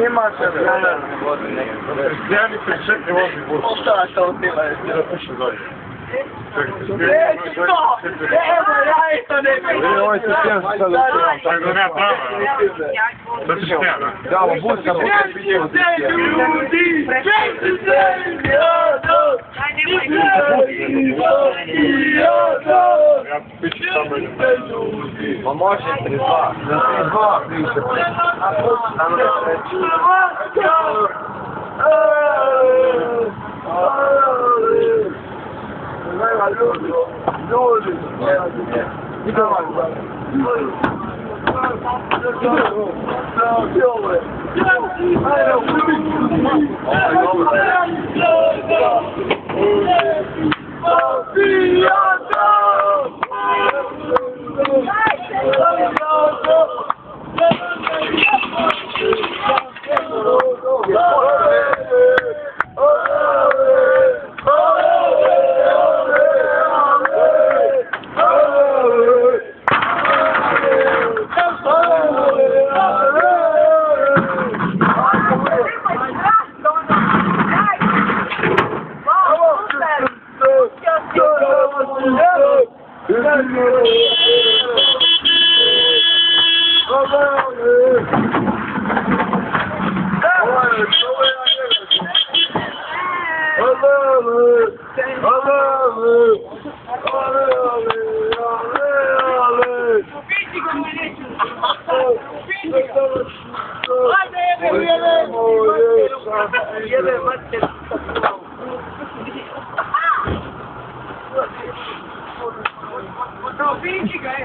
Ima se vremena. Zdjani se čekaj vozi bus. Ostala što otima je. Zapiši dolje. Neću to! Evo, ja isto ne vidim. Ovo je se sjedan sad u sjedan. Tako da nema prava. Da ti sjedan. Da, ovo bus kad bude pitao ti sjedan. Ja piću tamo idem. Ma može 32. 32 piše. A pusti tamo da sreći. Ljudi! Idemo!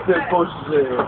Te posso dizer.